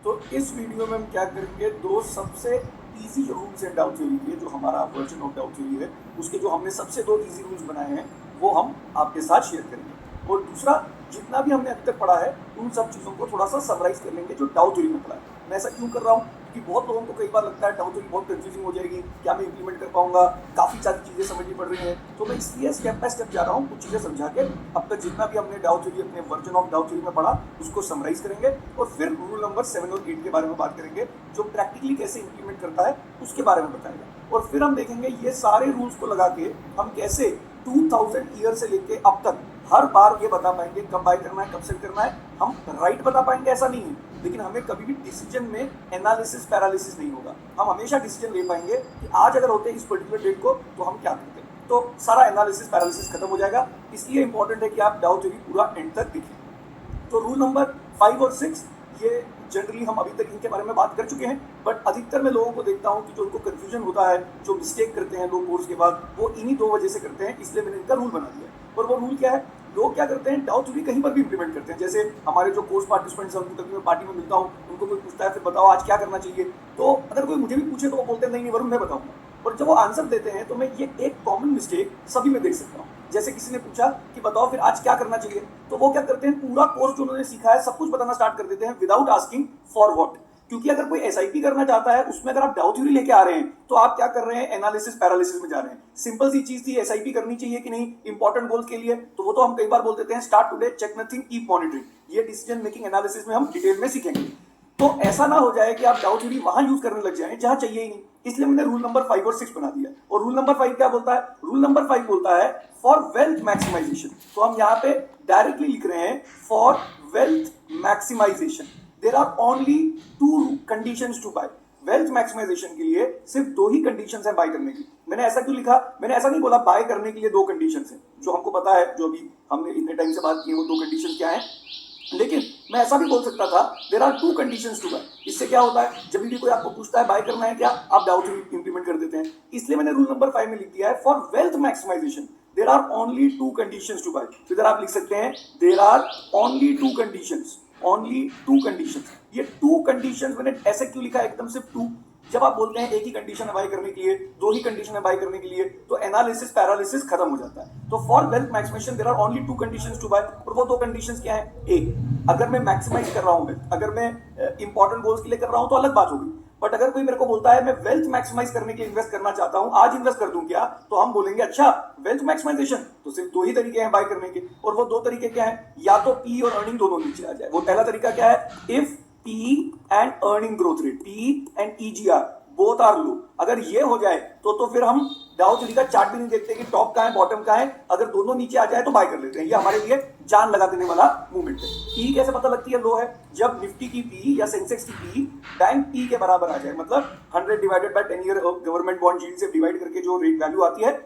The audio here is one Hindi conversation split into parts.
तो इस वीडियो में हम क्या करेंगे, दो सबसे इजी रूल्स हैं डाउ थ्योरी के, जो हमारा वर्जन ऑफ डाउ थ्योरी है उसके जो हमने सबसे दो इजी रूल्स बनाए हैं वो हम आपके साथ शेयर करेंगे। और दूसरा, जितना भी हमने अभी तक पढ़ा है उन सब चीज़ों को थोड़ा सा समराइज कर लेंगे जो डाउ थ्योरी में पढ़ा है। मैं ऐसा क्यों कर रहा हूँ क्योंकि बहुत लोगों को कई बार लगता है डाउ थ्योरी बहुत कंफ्यूजिंग हो जाएगी, क्या मैं इंप्लीमेंट कर पाऊंगा, काफ़ी सारी चीज़ें समझनी पड़ रही हैं। तो मैं इसलिए स्टेप बाय स्टेप जा रहा हूँ, कुछ चीज़ें समझा के अब तक जितना भी हमने डाउ थ्योरी अपने वर्जन ऑफ डाउ थ्योरी में पढ़ा उसको समराइज करेंगे और फिर रूल नंबर 7 और 8 के बारे में बात करेंगे जो प्रैक्टिकली कैसे इंप्लीमेंट करता है उसके बारे में बताएंगे। और फिर हम देखेंगे ये सारे रूल्स को लगा के हम कैसे 2000 ईयर से लेके अब तक हर बार ये बता पाएंगे कब बाय करना है, कब सेल करना है। हम राइट बता पाएंगे ऐसा नहीं है, लेकिन हमें कभी भी डिसीजन में एनालिसिस पैरालिसिस नहीं होगा। हम हमेशा डिसीजन ले पाएंगे कि आज अगर होते हैं इस पर्टिकुलर डेट को तो हम क्या करते हैं, तो सारा एनालिसिस पैरालिसिस खत्म हो जाएगा। इसलिए इंपॉर्टेंट है कि आप डाउ थ्योरी पूरा एंड तक देखें। तो रूल नंबर 5 और 6 ये जनरली हम अभी तक इनके बारे में बात कर चुके हैं, बट अधिकतर मैं लोगों को देखता हूँ कि जो उनको कंफ्यूजन होता है, जो मिस्टेक करते हैं लोग कोर्स के बाद, वो इन्हीं दो वजह से करते हैं। इसलिए मैंने इनका रूल बना दिया है। और वो रूल क्या है, लोग क्या करते हैं डाउ थ्योरी कहीं पर भी इंप्लीमेंट करते हैं। जैसे हमारे जो कोर्स पार्टिसिपेंट्स हैं उनको कभी मैं पार्टी में मिलता हूँ, उनको कोई पूछता है फिर बताओ आज क्या करना चाहिए, तो अगर कोई मुझे भी पूछे तो वो बोलते हैं नहीं नहीं वरुण मैं बताऊंगा। और जब वो आंसर देते हैं तो मैं ये एक कॉमन मिस्टेक सभी में देख सकता हूँ। जैसे किसी ने पूछा कि बताओ फिर आज क्या करना चाहिए, तो वो क्या करते हैं पूरा कोर्स जो उन्होंने सीखा है सब कुछ बताना स्टार्ट कर देते हैं विदाउट आस्किंग फॉर व्हाट। क्योंकि अगर कोई एसआईपी करना चाहता है उसमें अगर आप डाउ थ्योरी लेके आ रहे हैं तो आप क्या कर रहे हैं, एनालिसिस पैरालिसिस में जा रहे हैं। सिंपल सी चीज थी, एसआईपी करनी चाहिए कि नहीं इंपॉर्टेंट गोल्स के लिए, तो वो तो हम कई बार बोल देते हैं start today check nothing keep monitoring. ये डिसीजन मेकिंग एनालिसिस में हम डिटेल में सीखेंगे। तो ऐसा ना हो जाए कि आप डाउ थ्योरी वहां यूज करने लग जाएं जहां चाहिए ही नहीं। इसलिए मैंने रूल नंबर 5 और 6 बना दिया। और रूल नंबर 5 क्या बोलता है, रूल नंबर 5 बोलता है फॉर वेल्थ मैक्सिमाइजेशन। तो हम यहाँ पे डायरेक्टली लिख रहे हैं for wealth maximization there are only 2 conditions to buy. Wealth maximization के लिए सिर्फ 2 ही कंडीशंस है बाय करने की। मैंने ऐसा क्यों लिखा, मैंने ऐसा नहीं बोला बाय करने के लिए 2 कंडीशंस हैं, जो हमको पता है, जो अभी हमने इतने टाइम से बात की है वो 2 कंडीशन क्या है। लेकिन मैं ऐसा भी बोल सकता था there are 2 conditions to buy. इससे क्या होता है, जब भी कोई आपको पूछता है बाय करना है क्या, आप डाउ थ्योरी इंप्लीमेंट कर देते हैं। इसलिए मैंने रूल नंबर 5 में लिख दिया है for wealth maximization there are only 2 conditions to buy. तो इधर आप लिख सकते हैं there are only 2 conditions, only 2 conditions. ये 2 कंडीशंस मैंने ऐसे क्यों लिखा है एकदम सिर्फ 2। जब आप बोलते हैं एक ही कंडीशन है बाय करने के लिए, 2 ही कंडीशन है बाय करने के लिए, तो एनालिसिस पैरालिसिस खत्म हो जाता है। तो for wealth maximization there are only 2 conditions to buy. और वो 2 कंडीशंस क्या है, एक, अगर मैं मैक्सिमाइज कर रहा हूं, अगर मैं इंपॉर्टेंट गोल्स के लिए कर रहा हूं तो अलग बात होगी। बट अगर कोई मेरे को बोलता है मैं वेल्थ मैक्सिमाइज करने के लिए इन्वेस्ट करना चाहता हूं, आज इन्वेस्ट कर दूं क्या, तो हम बोलेंगे अच्छा वेल्थ मैक्सिमाइजेशन, तो सिर्फ 2 ही तरीके हैं बाय करने के। और वो 2 तरीके क्या है, या तो पी और अर्निंग दोनों नीचे आ जाए। वो पहला तरीका क्या है, if P and earning growth rate, P and EGR both are low, अगर ये हो जाए तो फिर हम डाउ थ्योरी का चार्ट भी नहीं देखते कि टॉप का है बॉटम का है, अगर दोनों नीचे आ जाए तो बाय कर लेते हैं। ये हमारे लिए जान लगा देने वाला मूवमेंट है। पी कैसे पता लगती है लो है, जब निफ्टी की पी या सेंसेक्स की पी बैंक पी के बराबर आ जाए, मतलब 100 divided by 10 year government bond yield से डिवाइड करके जो रेट वैल्यू आती है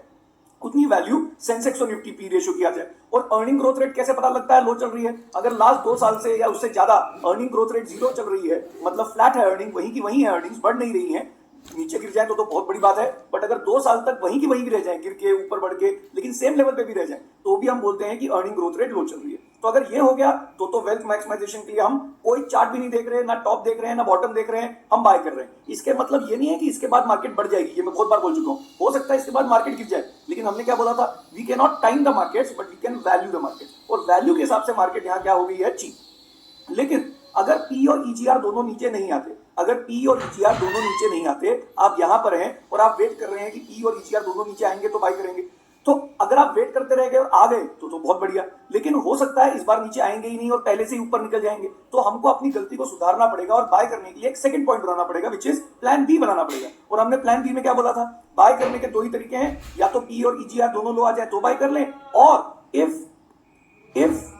उतनी वैल्यू सेंसेक्स और निफ्टी पी रेशियो की आ जाए। और अर्निंग ग्रोथ रेट कैसे पता लगता है, लो चल रही है, अगर लास्ट 2 साल से या उससे ज्यादा अर्निंग ग्रोथ रेट 0 चल रही है, मतलब फ्लैट है अर्निंग, वहीं की वहीं है अर्निंग्स, बढ़ नहीं रही है, नीचे गिर जाए तो बहुत बड़ी बात है, बट अगर 2 साल तक वहीं की वहीं भी रह जाए, गिर के ऊपर बढ़ के लेकिन सेम लेवल पे भी रह जाए, तो भी हम बोलते हैं कि अर्निंग ग्रोथ रेट लो चल रही है। तो अगर ये हो गया तो वेल्थ मैक्सिमाइजेशन के लिए हम कोई चार्ट भी नहीं देख रहे हैं, ना टॉप देख रहे हैं ना बॉटम देख रहे हैं, हम बाय कर रहे हैं। इसके मतलब ये नहीं है कि इसके बाद मार्केट बढ़ जाएगी, ये मैं बहुत बार बोल चुका हूं, हो सकता है इसके बाद मार्केट गिर जाए, लेकिन हमने क्या बोला था, we can not time the markets but we can value the market. और वैल्यू के हिसाब से मार्केट यहां क्या हो गई है, चीप। लेकिन अगर पी और ईजीआर दोनों नीचे नहीं आते, अगर पी और ईजीआर दोनों नीचे नहीं आते, आप यहां पर हैं और आप वेट कर रहे हैं कि पी और ईजीआर दोनों नीचे आएंगे तो बाय करेंगे, तो अगर आप वेट करते रह गए और आ गए तो बहुत बढ़िया, लेकिन हो सकता है इस बार नीचे आएंगे ही नहीं और पहले से ही ऊपर निकल जाएंगे, तो हमको अपनी गलती को सुधारना पड़ेगा और बाय करने के लिए एक सेकंड पॉइंट बनाना पड़ेगा, विच इज प्लान बी बनाना पड़ेगा। और हमने प्लान बी में क्या बोला था, बाय करने के 2 ही तरीके हैं, या तो पी और ईजीआर दोनों लो आ जाए तो बाय कर लें, और if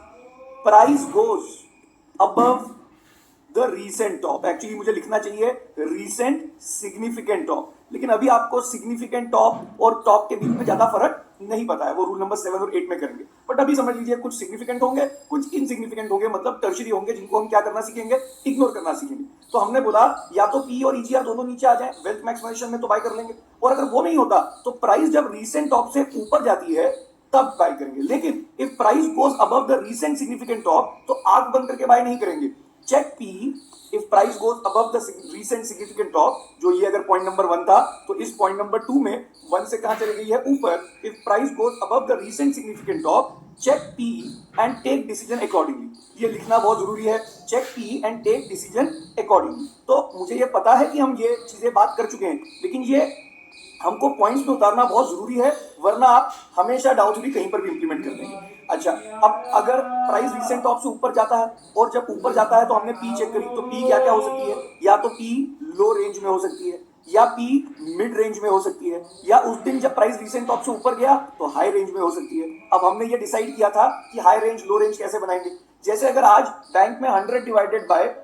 price goes above the recent top, actually मुझे लिखना चाहिए रीसेंट सिग्निफिकेंट टॉप, लेकिन अभी आपको सिग्निफिकेंट टॉप और टॉप के बीच में ज्यादा फर्क नहीं पता है, वो रूल नंबर 7 और 8 में करेंगे। बट अभी समझ लीजिए कुछ सिग्निफिकेंट होंगे कुछ इनसिग्निफिकेंट होंगे, मतलब टर्शरी होंगे जिनको हम क्या करना सीखेंगे, इग्नोर करना सीखेंगे। तो हमने बोला या तो पी और ईजीआर दोनों नीचे आ जाए वेल्थ मैक्सिमाइजेशन में तो बाय कर लेंगे, और अगर वो नहीं होता तो प्राइस जब रीसेंट टॉप से ऊपर जाती है तब बाय करेंगे। लेकिन if price goes above the recent significant top तो आंख बंद करके बाय नहीं करेंगे, check P if price goes above the recent significant top, जो ये अगर पॉइंट नंबर 1 था तो इस पॉइंट नंबर 2 में 1 से कहां चली गई है, ऊपर। If price goes above the recent significant top check P and take decision accordingly. ये लिखना बहुत जरूरी है, check P and take decision accordingly. तो मुझे ये पता है कि हम ये चीजें बात कर चुके हैं, लेकिन ये हमको पॉइंट्स में उतारना बहुत जरूरी है, वरना आप हमेशा डाउ थ्योरी कहीं पर भी इंप्लीमेंट कर देंगे। अच्छा, अब अगर प्राइस रिसेंट टॉप से ऊपर जाता है और जब ऊपर जाता है तो हमने पी चेक करी, तो पी क्या क्या हो सकती है, या तो पी लो रेंज में हो सकती है, या पी मिड रेंज में हो सकती है, या उस दिन जब प्राइस रिसेंट टॉप से ऊपर गया तो हाई रेंज में हो सकती है। अब हमने ये डिसाइड किया था कि हाई रेंज लो रेंज कैसे बनाएंगे। जैसे अगर आज बैंक में 100 डिवाइडेड बाय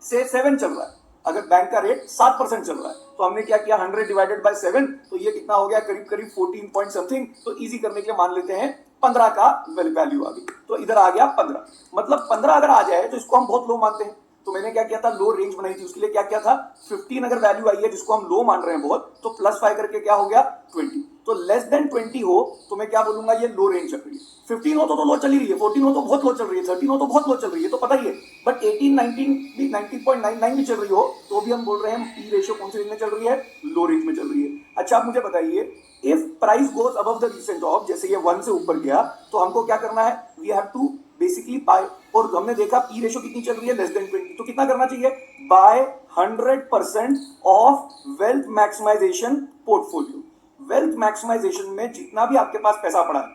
से 7 चल रहा है, अगर बैंक का रेट 7% चल रहा है, तो हमने क्या किया, 100 डिवाइडेड बाय 7, तो ये कितना हो गया, करीब करीब 14 पॉइंट समथिंग। तो इजी करने के लिए मान लेते हैं 15 का वैल्यू आ गई, तो इधर आ गया 15। मतलब 15 अगर आ जाए तो इसको हम बहुत लो मानते हैं। तो मैंने क्या किया था, लो रेंज बनाई थी, उसके लिए क्या किया था, 15 अगर वैल्यू आई है जिसको हम लो मान रहे हैं बहुत, तो +5 करके क्या हो गया 20। तो लेस देन 20 हो तो मैं क्या बोलूंगा, ये लो रेंज चल रही है। 15 हो तो लो चल ही रही है, 14 हो तो बहुत लो चल रही है, 13 हो तो बहुत लो चल रही है, तो पता ही है। बट 18, 19 भी, 19.99 भी चल रही हो तो भी हम बोल रहे हैं पी रेशियो कौन सी रेंज में चल रही है, लो रेंज में चल रही है। अच्छा, आप मुझे बताइए, if price goes above the recent top, जैसे ये 1 से ऊपर गया, तो हमको क्या करना है, we have to basically buy, और हमने देखा पी रेशियो कितनी चल रही है, लेस देन 20, तो कितना करना चाहिए, buy 100% of wealth maximization portfolio. Wealth maximization में जितना भी आपके पास पैसा पड़ा है,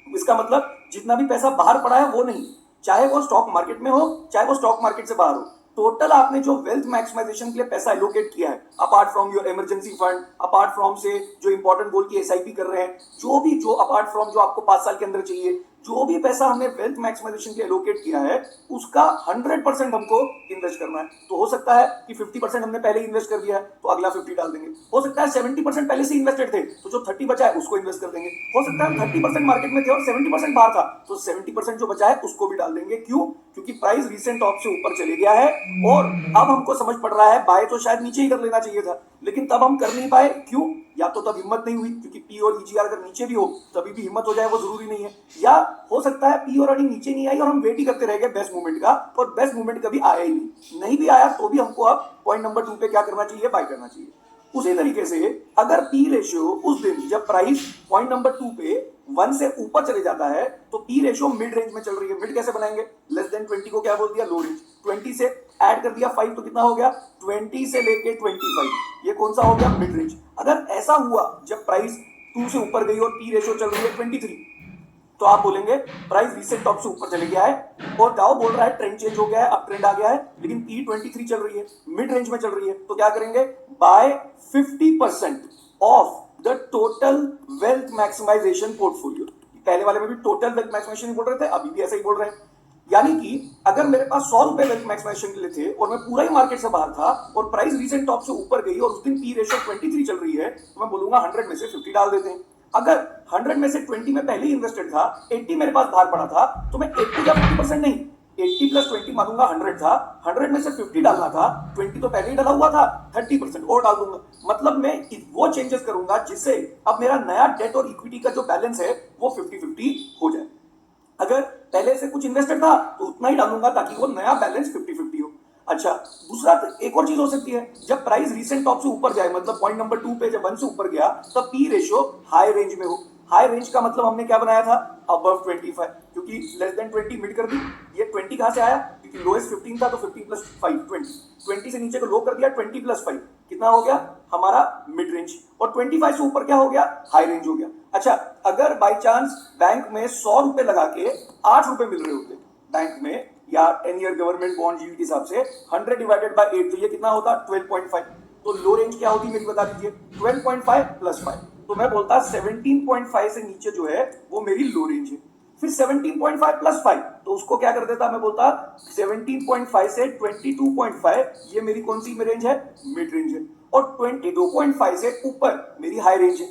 इसका मतलब जितना भी पैसा बाहर पड़ा है वो नहीं, चाहे वो स्टॉक मार्केट में हो चाहे वो स्टॉक मार्केट से बाहर हो, टोटल आपने जो वेल्थ मैक्सिमाइजेशन के लिए पैसा एलोकेट किया है, apart from your emergency fund, apart from से जो इंपॉर्टेंट गोल की एसआईपी कर रहे हैं, जो अपार्ट फ्रॉम जो आपको 5 साल के अंदर चाहिए, जो भी पैसा हमने वेल्थ मैक्सिमाइजेशन के लिए एलोकेट किया है, उसका 100% हमको इन्वेस्ट करना है। तो हो सकता है कि 50% हमने पहले इन्वेस्ट कर दिया है तो अगला 50 डाल देंगे, हो सकता है 70% पहले से इन्वेस्टेड थे तो जो 30 बचा है उसको इन्वेस्ट कर देंगे, हो सकता है 30% मार्केट में थे और 70% बाहर था तो 70% जो बचा है उसको भी डाल देंगे। क्यों? क्योंकि प्राइस रिसेंट टॉप से ऊपर चले गया है और अब हमको समझ पड़ रहा है बाय तो शायद नीचे ही कर लेना चाहिए था, लेकिन तब हम कर नहीं पाए। क्यों? या तो तब हिम्मत नहीं हुई, क्योंकि पी और ईजीआर अगर नीचे भी हो तभी भी हिम्मत हो जाए वो जरूरी नहीं है, या हो सकता है पी और अर्निंग नीचे नहीं आई और हम वेट ही करते रह गए बेस्ट मूवमेंट का, और बेस्ट मूवमेंट कभी आया ही नहीं भी आया तो भी हमको अब पॉइंट नंबर 2 पे क्या करना चाहिए, बाय करना चाहिए। उसी तरीके से अगर पी रेशियो उस दिन जब प्राइस पॉइंट नंबर 2 पे 1 से ऊपर चले जाता है तो पी रेशियो मिड रेंज में चल रही है। मिड कैसे बनाएंगे, लेस देन 20 को क्या बोल दिया, लो रेंज। 20 से ऐड कर दिया 5 तो कितना हो गया, 20 से लेके 25, ये कौन सा हो गया, मिड रेंज। अगर ऐसा हुआ जब प्राइस 2 से ऊपर गई और पी रेशियो चल रही है 23, तो आप बोलेंगे प्राइस रिसेंट टॉप से ऊपर चले गया है और डाउ बोल रहा है ट्रेंड चेंज हो गया है, अब ट्रेंड आ गया है, लेकिन पी 23 चल रही है, मिड रेंज में चल रही है, तो क्या करेंगे, buy 50% of the total wealth maximization portfolio. पहले वाले में भी टोटल वेल्थ मैक्सिमाइजेशन बोल रहे थे, अभी भी ऐसा ही बोल रहे हैं। यानी कि अगर मेरे पास 100 रुपए वेल्थ मैक्सिमाइजेशन के लिए थे और मैं पूरा ही मार्केट से बाहर था और प्राइस रिसेंट टॉप से ऊपर गई और उस दिन पी रेशियो 23 चल रही है, तो मैं बोलूंगा 100 में से 50 डाल देते हैं। अगर 100 में से 20 में पहले ही इन्वेस्टेड था, 80 मेरे पास बाहर पड़ा था, तो मैं 80 का 50% नहीं, 80 प्लस 20 मानूंगा, 100 था, 100 में से 50 डालना था, 20 तो पहले ही डाला हुआ था, 30% और डाल दूंगा। मतलब मैं वो चेंजेस करूंगा जिससे अब मेरा नया डेट और इक्विटी का जो बैलेंस है वो 50-50 हो जाए। अगर पहले से कुछ इन्वेस्टेड था तो उतना ही डालूंगा ताकि वो नया बैलेंस 50-50 हो। अच्छा, दूसरा एक और चीज हो सकती है, जब प्राइस रिसेंट टॉप से ऊपर जाए, मतलब पॉइंट नंबर 2 पे जब 1 से ऊपर गया, तब पी रेशियो हाई रेंज में हो। हाई रेंज का मतलब हमने क्या बनाया था, अबव 25, क्योंकि लेस देन 20 मिड कर दी। ये 20 कहां से आया, क्योंकि लोएस्ट 15 था तो 15 प्लस 5 20 से नीचे को लो कर दिया, 20 प्लस 5 कितना हो गया हमारा मिड रेंज, और 25 से ऊपर क्या हो गया, हाई रेंज हो गया। अच्छा, अगर बाई चांस बैंक में 100 रुपए लगा के 8 रुपए मिल रहे होते बैंक में, या 10 ईयर गवर्नमेंट बॉन्ड यील्ड के हिसाब से 100 डिवाइडेड बाय 8, तो ये कितना होता, 12.5। तो लो रेंज क्या होती मेरी, बता दीजिए, 12.5 प्लस 5, तो मैं बोलता 17.5 से नीचे जो है वो मेरी लो रेंज है। फिर 17.5 प्लस 5, तो उसको क्या कर देता, मैं बोलता 17.5 से 22.5, ये मेरी कौन सी रेंज है, मिड रेंज है, और 22.5 से ऊपर मेरी हाई रेंज है।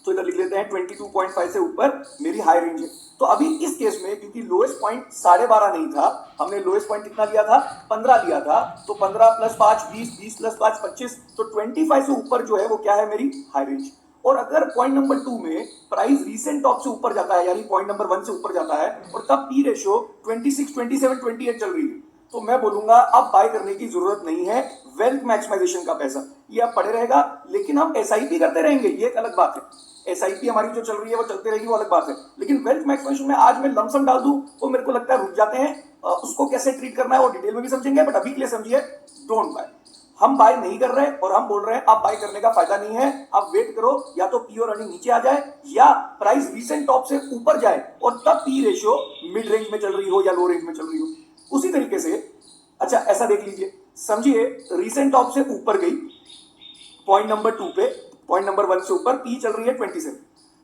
तो इधर लिख लेते हैं 22.5 से ऊपर मेरी हाई रेंज है। तो अभी इस केस में क्योंकि लोएस्ट पॉइंट 12.5 नहीं था, हमने लोएस्ट पॉइंट कितना लिया था, 15 लिया था, तो 15 प्लस 5 20, 20 प्लस 5 25, तो 25 से ऊपर जो है वो क्या है, मेरी हाई रेंज। और अगर पॉइंट नंबर 2 में प्राइस रिसेंट टॉप से ऊपर जाता है, यानी पॉइंट नंबर 1 से ऊपर जाता है, और तब पी रेशियो 26, 27, 28 चल रही है, तो मैं बोलूंगा अब बाय करने की जरूरत नहीं है। वेल्थ मैक्सिमाइजेशन का पैसा ये अब पड़े रहेगा, लेकिन हम एसआईपी करते रहेंगे, ये एक अलग बात है। एसआईपी हमारी जो चल रही है वो चलती रहेगी, वो अलग बात है। लेकिन वेल्थ मैक्सिमाइजेशन में आज मैं लमसम डाल दूं तो मेरे को लगता है रुक जाते हैं। उसको कैसे ट्रीट करना है वो डिटेल में भी समझेंगे, बट अभी के लिए समझिए डोंट बाय। हम बाय नहीं कर रहे और हम बोल रहे हैं आप बाय करने का फायदा नहीं है, आप वेट करो, या तो पी और अर्निंग नीचे आ जाए या प्राइस रीसेंट टॉप से ऊपर जाए और तब पी रेशियो मिड रेंज में चल रही हो या लो रेंज में चल रही हो। उसी तरीके से अच्छा ऐसा देख लीजिए, समझिए रीसेंट टॉप से ऊपर गई पॉइंट नंबर 2 पे, पॉइंट नंबर 1 से ऊपर पी चल रही है 27,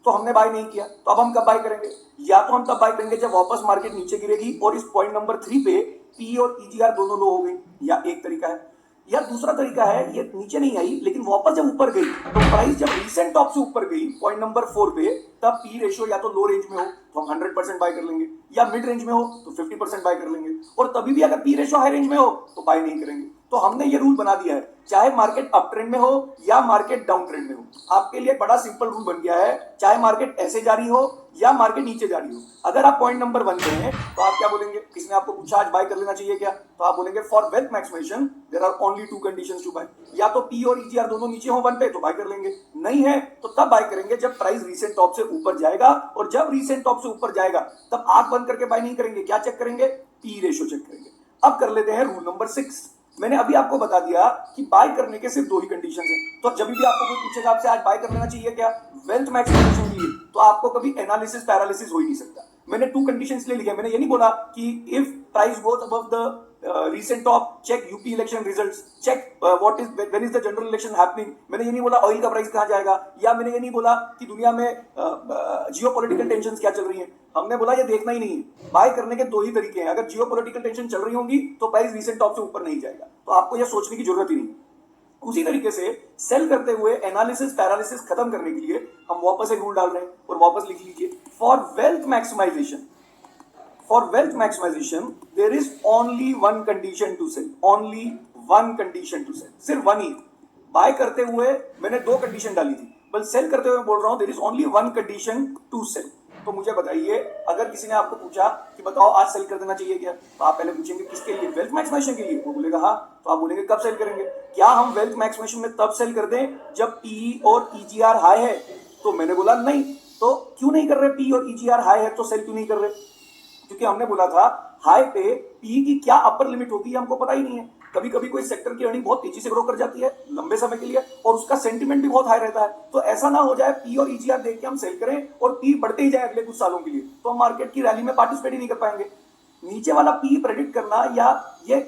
तो हमने बाय नहीं किया, तो अब हम कब बाय करेंगे? या तो हम तब बाय करेंगे जब वापस मार्केट नीचे गिरेगी और इस पॉइंट नंबर 3 पे पी और ईजीआर दोनों लो हो गई, या एक तरीका है। या दूसरा तरीका है ये नीचे नहीं आई लेकिन वापस जब ऊपर गई तो प्राइस जब रीसेंट टॉप से ऊपर गई पॉइंट नंबर 4 पे, तब पी रेशियो या तो लो रेंज में हो तो हम 100% बाय कर लेंगे, या मिड रेंज में हो तो 50% बाय कर लेंगे, और तभी भी अगर पी रेशियो हाई रेंज में हो तो बाय नहीं करेंगे। तो हमने ये रूल बना दिया है, चाहे मार्केट अप ट्रेंड में हो या मार्केट डाउन ट्रेंड में हो, आपके लिए बड़ा सिंपल रूल बन गया है। चाहे मार्केट ऐसे जारी हो या मार्केट नीचे जारी हो, अगर आप पॉइंट नंबर 1 पे हैं तो आप क्या बोलेंगे? किसने आपको पूछा आज बाय कर लेना चाहिए क्या, तो आप बोलेंगे for wealth maximization there are only 2 conditions to buy. या तो पी और ईजीआर दोनों नीचे हो 1 पे तो बाय कर लेंगे, नहीं है तो तब बाय करेंगे जब प्राइस रीसेंट टॉप से ऊपर जाएगा, और जब रीसेंट टॉप से ऊपर जाएगा तब आंख बंद करके बाय नहीं करेंगे। क्या चेक करेंगे? पी रेशियो चेक करेंगे। अब कर लेते हैं रूल नंबर 6। मैंने अभी आपको बता दिया कि बाय करने के सिर्फ 2 ही कंडीशन हैं, तो जब भी आपको कोई पूछेगा आपसे आज बाय कर लेना चाहिए क्या वेल्थ मैक्सिमाइजेशन के लिए, तो आपको कभी एनालिसिस पैरालिसिस हो ही नहीं सकता। मैंने 2 कंडीशंस ले लिखे, मैंने ये नहीं बोला कि if price goes above the recent top check UP election results, check what is when is the general election happening। मैंने ये नहीं बोला ऑयल का प्राइस कहाँ जाएगा, या मैंने ये नहीं बोला कि दुनिया में जियोपॉलिटिकल टेंशंस क्या चल रही हैं। हमने बोला ये देखना ही नहीं है। बाय करने के 2 ही तरीके हैं, अगर जियोपॉलिटिकल टेंशन चल रही होंगी तो प्राइस रीसेंट टॉप से ऊपर नहीं जाएगा, तो आपको ये सोचने की जरूरत ही नहीं। उसी तरीके से सेल करते हुए एनालिसिस पैरालिसिस खत्म करने के लिए हम वापस एक रूल डाल रहे हैं, और वापस लिख लीजिए for wealth maximization, for wealth maximization there is only one condition to sell, only one condition to sell, सिर्फ 1 ही। बाय करते हुए मैंने 2 कंडीशन डाली थी, बस सेल करते हुए बोल रहा हूं there is only one condition to sell। तो मुझे बताइए, अगर किसी ने आपको पूछा कि बताओ आज सेल कर देना चाहिए क्या, तो आप पहले पूछेंगे किसके लिए? वेल्थ मैक्सिमाइजेशन के लिए। वो बोलेगा हाँ, तो आप बोलेंगे कब सेल करेंगे? क्या हम वेल्थ मैक्सिमाइजेशन में तब सेल कर दें जब पी और ईजीआर हाई है? तो मैंने बोला नहीं। तो क्यों नहीं कर रहे? पी और ईजीआर हाई है तो सेल क्यों नहीं कर रहे? क्योंकि हमने बोला था हाई पे पी की क्या अपर लिमिट होती है हमको पता ही नहीं है। कभी कभी कोई सेक्टर की अर्निंग बहुत तेजी से ग्रो कर जाती है लंबे समय के लिए, और उसका सेंटिमेंट भी बहुत हाई रहता है, तो ऐसा ना हो जाए पी और ईजीआर देख के हम सेल करें और पी बढ़ते ही जाए अगले कुछ सालों के लिए, तो हम मार्केट की रैली में पार्टिसिपेट ही नहीं कर पाएंगे। नीचे वाला पी प्रेडिक्ट करना या ये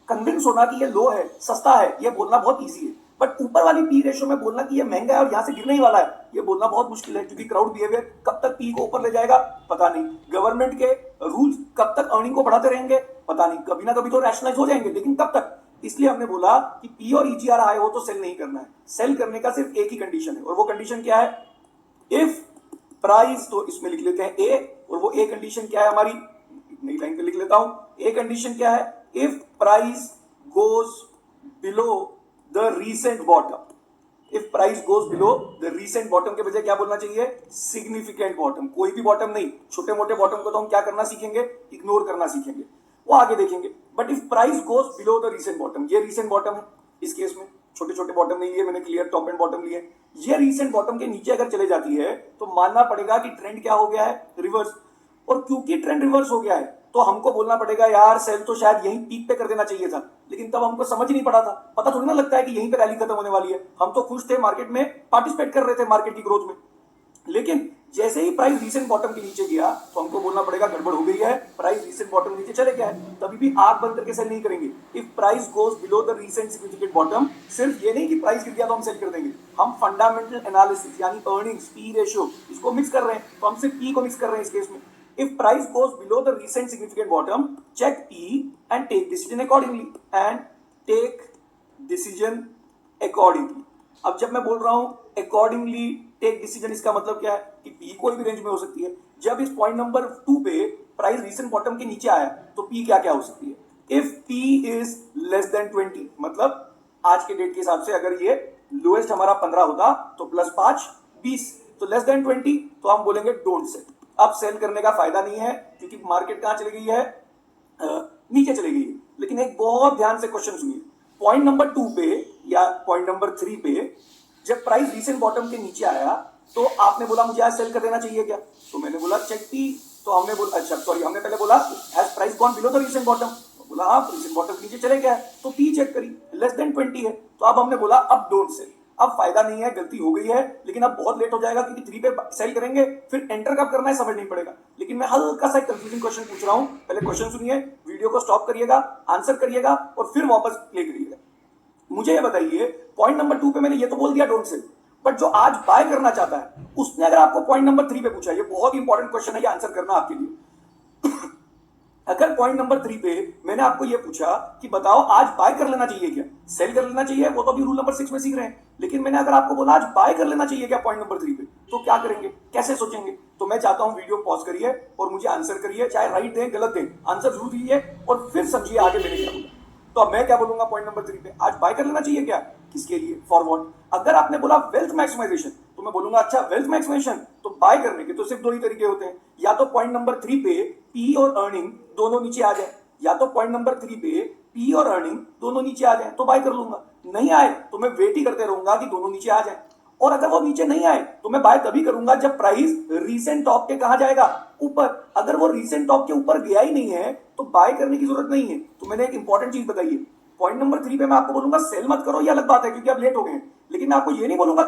कन्विंस होना कि ये लो है, सस्ता है, ये बोलना बहुत ईजी है, बट ऊपर वाली पी रेशियो में बोलना कि ये महंगा है और यहां से गिरने ही वाला है, ये बोलना बहुत मुश्किल है, क्योंकि क्राउड बिहेवियर कब तक पी को ऊपर ले जाएगा पता नहीं, गवर्नमेंट के रूल्स कब तक अर्निंग को बढ़ाते रहेंगे पता नहीं, कभी ना कभी तो रैशनलाइज हो जाएंगे, लेकिन कब तक। इसलिए हमने बोला कि पी और ईजीआर हाई हो तो सेल नहीं करना है। सेल करने का सिर्फ एक ही कंडीशन है, और वो कंडीशन क्या है? इफ प्राइस, तो इसमें लिख लेते हैं ए, और वो ए कंडीशन क्या है हमारी, नई लाइन पे लिख लेता हूं। ए कंडीशन क्या है? If price goes below the recent bottom, if price goes below the recent bottom के बजाय क्या बोलना चाहिए? Significant bottom. कोई भी बॉटम नहीं, छोटे मोटे बॉटम को तो हम क्या करना सीखेंगे? इग्नोर करना सीखेंगे, वो आगे देखेंगे। But if price goes below the recent bottom, ये रीसेंट बॉटम है इस केस में, छोटे छोटे बॉटम नहीं लिए मैंने, क्लियर टॉप एंड बॉटम लिए। ये रीसेंट बॉटम के नीचे अगर चले जाती है तो मानना पड़ेगा कि ट्रेंड क्या हो गया है? रिवर्स। और क्योंकि ट्रेंड रिवर्स हो गया है तो हमको बोलना पड़ेगा यार सेल तो शायद यहीं पीक पे कर देना चाहिए था, लेकिन तब हमको समझ ही नहीं पड़ा था, पता थोड़ी ना लगता है कि यहीं पे रैली खत्म होने वाली है। हम तो खुश थे, मार्केट में पार्टिसिपेट कर रहे थे मार्केट की ग्रोथ में, लेकिन जैसे ही प्राइस रीसेंट बॉटम के नीचे गया तो हमको बोलना पड़ेगा गड़बड़ हो गई है, प्राइस रीसेंट बॉटम नीचे चले गया है, तभी भी आंख बंद करके सेल नहीं करेंगे। If price goes below the recent significant bottom, सिर्फ ये नहीं कि प्राइस गिर गया तो हम सेल कर देंगे, हम फंडामेंटल एनालिसिस यानी अर्निंग्स, पी रेशियो, इसको मिक्स कर रहे हैं, तो हम सिर्फ पी को मिक्स कर रहे हैं इस केस में। If price goes below the recent significant bottom, check P and take decision accordingly and take decision accordingly। अब जब मैं बोल रहा हूं accordingly take decision, इसका मतलब क्या है कि P कोई भी रेंज में हो सकती है। जब इस पॉइंट नंबर 2 पे प्राइस रिसेंट बॉटम के नीचे आया तो P क्या क्या हो सकती है? If P is less than 20, मतलब आज के डेट के हिसाब से अगर ये लोएस्ट हमारा 15 होता तो +5 20, तो लेस देन 20 तो हम बोलेंगे डोंट सेल। अब सेल करने का फायदा नहीं है क्योंकि मार्केट कहां चली गई है? नीचे चली गई है। लेकिन एक बहुत ध्यान से क्वेश्चन सुनिए। पॉइंट नंबर 2 पे या पॉइंट नंबर 3 पे जब प्राइस रीसेंट बॉटम के नीचे आया तो आपने बोला मुझे आज सेल कर देना चाहिए क्या? तो मैंने बोला चेक टी, तो हमने बोला अच्छा सॉरी हमने पहले बोला has price gone below the recent bottom, बोला हाँ रीसेंट बॉटम नीचे चले गया है, तो पी चेक करी लेस देन 20 है, तो अब हमने बोला अब डोंट सेल। अब फायदा नहीं है, गलती हो गई है, लेकिन अब बहुत लेट हो जाएगा क्योंकि 3 पे सेल करेंगे फिर एंटर कब करना है समझ नहीं पड़ेगा। लेकिन मैं हल्का सा कंफ्यूजिंग क्वेश्चन पूछ रहा हूं, पहले क्वेश्चन सुनिए, वीडियो को स्टॉप करिएगा, आंसर करिएगा और फिर वापस प्ले करिएगा। मुझे ये बताइए पॉइंट नंबर 2 पे मैंने ये तो बोल दिया डोंट सेल, बट जो आज बाय करना चाहता है उसने अगर आपको पॉइंट नंबर 3 पे पूछा, ये बहुत इंपॉर्टेंट क्वेश्चन है, ये आंसर करना आपके लिए। अगर पॉइंट नंबर 3 पे मैंने आपको ये पूछा कि बताओ आज बाय कर लेना चाहिए क्या, सेल कर लेना चाहिए, वो तो अभी रूल नंबर 6 में सीख रहे हैं, लेकिन मैंने अगर आपको बोला आज बाय कर लेना चाहिए क्या पॉइंट नंबर 3 पे, तो क्या करेंगे, कैसे सोचेंगे? तो मैं चाहता हूं वीडियो पॉज करिए और मुझे आंसर करिए, चाहे राइट दें गलत दें, आंसर जरूर दीजिए और फिर समझिए आगे मैंने क्या बोला। तो अब मैं क्या बोलूंगा पॉइंट नंबर 3 पे, आज बाय कर लेना चाहिए क्या, किसके लिए, फॉर व्हाट? अगर आपने बोला वेल्थ मैक्सिमाइजेशन तो मैं बोलूंगा अच्छा वेल्थ मैक्सिमाइजेशन तो बाय करने के तो सिर्फ दो ही तरीके होते हैं, या तो पॉइंट नंबर 3 पे पी और अर्निंग दोनों नीचे आ जाए, या तो पॉइंट नंबर 3 पे पी और अर्निंग दोनों नीचे आ जाए तो बाय कर लूंगा, नहीं आए तो मैं वेट ही करते रहूंगा कि दोनों नीचे आ जाए, और अगर वो नीचे नहीं आए तो मैं बाय तभी करूंगा जब प्राइस रीसेंट टॉप के कहां जाएगा, ऊपर। अगर वो रीसेंट टॉप के ऊपर गया ही नहीं है तो बाय करने की जरूरत नहीं है। तो मैंने एक इंपॉर्टेंट चीज बताई है, पॉइंट नंबर 3 पे मैं आपको बोलूंगा सेल मत करो, ये अलग बात है क्योंकि आप लेट हो गए हैं, लेकिन मैं आपको ये नहीं बोलूंगा